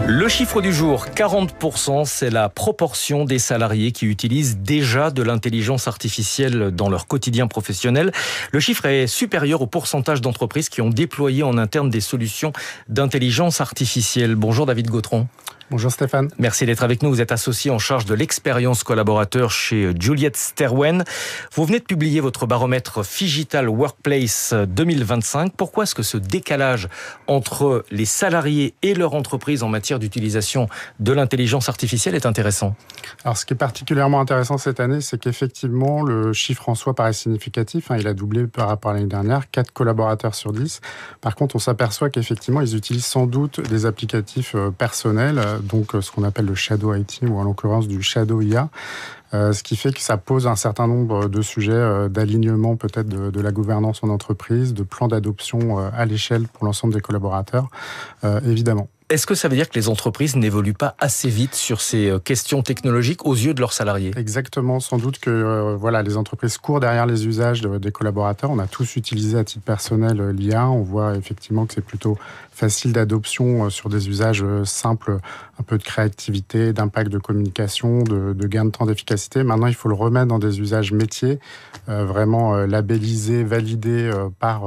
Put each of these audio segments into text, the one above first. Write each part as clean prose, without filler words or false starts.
Le chiffre du jour, 40%, c'est la proportion des salariés qui utilisent déjà de l'intelligence artificielle dans leur quotidien professionnel. Le chiffre est supérieur au pourcentage d'entreprises qui ont déployé en interne des solutions d'intelligence artificielle. Bonjour David Gautron. Bonjour Stéphane. Merci d'être avec nous. Vous êtes associé en charge de l'expérience collaborateur chez Juliette Sterwen. Vous venez de publier votre baromètre Phygital Workplace 2025. Pourquoi est-ce que ce décalage entre les salariés et leur entreprise en matière d'utilisation de l'intelligence artificielle est intéressant? Alors, ce qui est particulièrement intéressant cette année, c'est qu'effectivement, le chiffre en soi paraît significatif. Il a doublé par rapport à l'année dernière, 4 collaborateurs sur 10. Par contre, on s'aperçoit qu'effectivement, ils utilisent sans doute des applicatifs personnels, donc ce qu'on appelle le Shadow IT, ou en l'occurrence du Shadow IA. Ce qui fait que ça pose un certain nombre de sujets d'alignement peut-être de la gouvernance en entreprise, de plans d'adoption à l'échelle pour l'ensemble des collaborateurs, évidemment. Est-ce que ça veut dire que les entreprises n'évoluent pas assez vite sur ces questions technologiques aux yeux de leurs salariés? Exactement, sans doute que les entreprises courent derrière les usages des collaborateurs. On a tous utilisé à titre personnel l'IA. On voit effectivement que c'est plutôt facile d'adoption sur des usages simples, un peu de créativité, d'impact de communication, de gain de temps d'efficacité. Maintenant, il faut le remettre dans des usages métiers, vraiment labellisés, validés par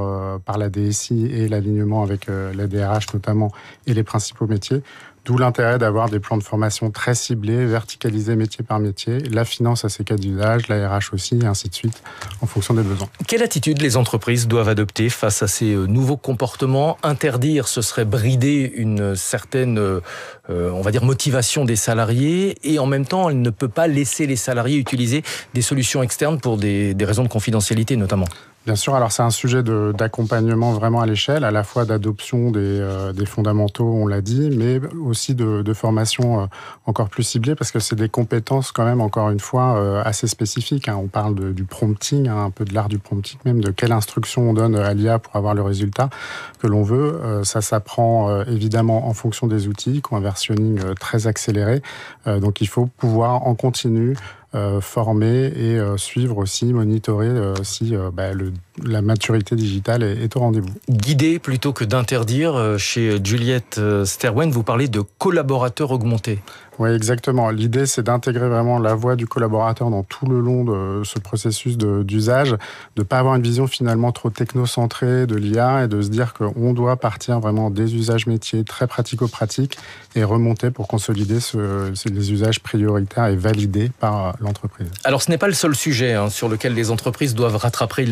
la DSI et l'alignement avec la DRH notamment et les principaux métiers. D'où l'intérêt d'avoir des plans de formation très ciblés, verticalisés métier par métier, la finance à ses cas d'usage, la RH aussi, et ainsi de suite, en fonction des besoins. Quelle attitude les entreprises doivent adopter face à ces nouveaux comportements? Interdire, ce serait brider une certaine, motivation des salariés, et en même temps, elle ne peut pas laisser les salariés utiliser des solutions externes pour des raisons de confidentialité notamment. Bien sûr, alors c'est un sujet d'accompagnement vraiment à l'échelle, à la fois d'adoption des fondamentaux, on l'a dit, mais aussi de formation encore plus ciblée, parce que c'est des compétences quand même, encore une fois, assez spécifiques. On parle du prompting, un peu de l'art du prompting même, de quelle instruction on donne à l'IA pour avoir le résultat que l'on veut. Ça s'apprend évidemment en fonction des outils, qui ont un versionning très accéléré. Donc il faut pouvoir en continu former et suivre aussi, monitorer si la maturité digitale est au rendez-vous. Guider plutôt que d'interdire, chez Juliette Sterwen, vous parlez de collaborateurs augmentés. Oui, exactement. L'idée, c'est d'intégrer vraiment la voix du collaborateur dans tout le long de ce processus d'usage, de ne pas avoir une vision finalement trop technocentrée de l'IA et de se dire qu'on doit partir vraiment des usages métiers très pratico-pratiques et remonter pour consolider les usages prioritaires et validés par l'entreprise. Alors, ce n'est pas le seul sujet sur lequel les entreprises doivent rattraper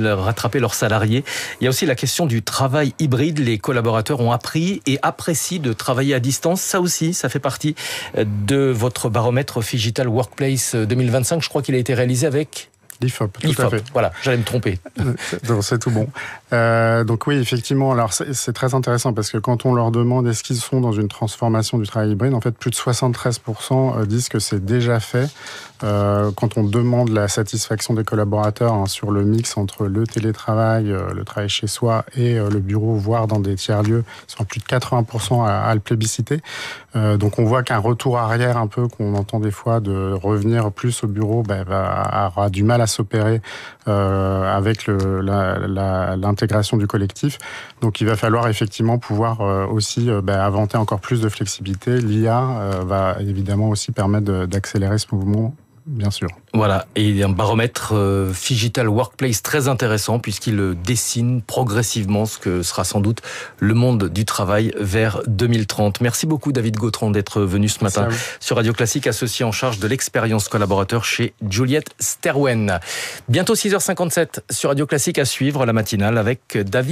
leurs salariés. Il y a aussi la question du travail hybride. Les collaborateurs ont appris et apprécient de travailler à distance. Ça aussi, ça fait partie de votre baromètre Phygital Workplace 2025. Je crois qu'il a été réalisé avec l'IFOP, tout à fait. Voilà, j'allais me tromper. C'est tout bon. Donc oui, effectivement, alors c'est très intéressant parce que quand on leur demande est-ce qu'ils sont dans une transformation du travail hybride, en fait, plus de 73% disent que c'est déjà fait. Quand on demande la satisfaction des collaborateurs sur le mix entre le télétravail, le travail chez soi et le bureau, voire dans des tiers-lieux, ils sont à plus de 80% à le plébisciter. Donc on voit qu'un retour arrière un peu qu'on entend des fois de revenir plus au bureau aura du mal à s'opérer avec l'intégration du collectif. Donc il va falloir effectivement pouvoir aussi inventer encore plus de flexibilité. L'IA va évidemment aussi permettre d'accélérer ce mouvement. Bien sûr. Voilà, et un baromètre Phygital Workplace très intéressant puisqu'il dessine progressivement ce que sera sans doute le monde du travail vers 2030. Merci beaucoup David Gautron d'être venu ce matin sur Radio Classique, associé en charge de l'expérience collaborateur chez Juliette Sterwen. Bientôt 6h57 sur Radio Classique, à suivre la matinale avec David.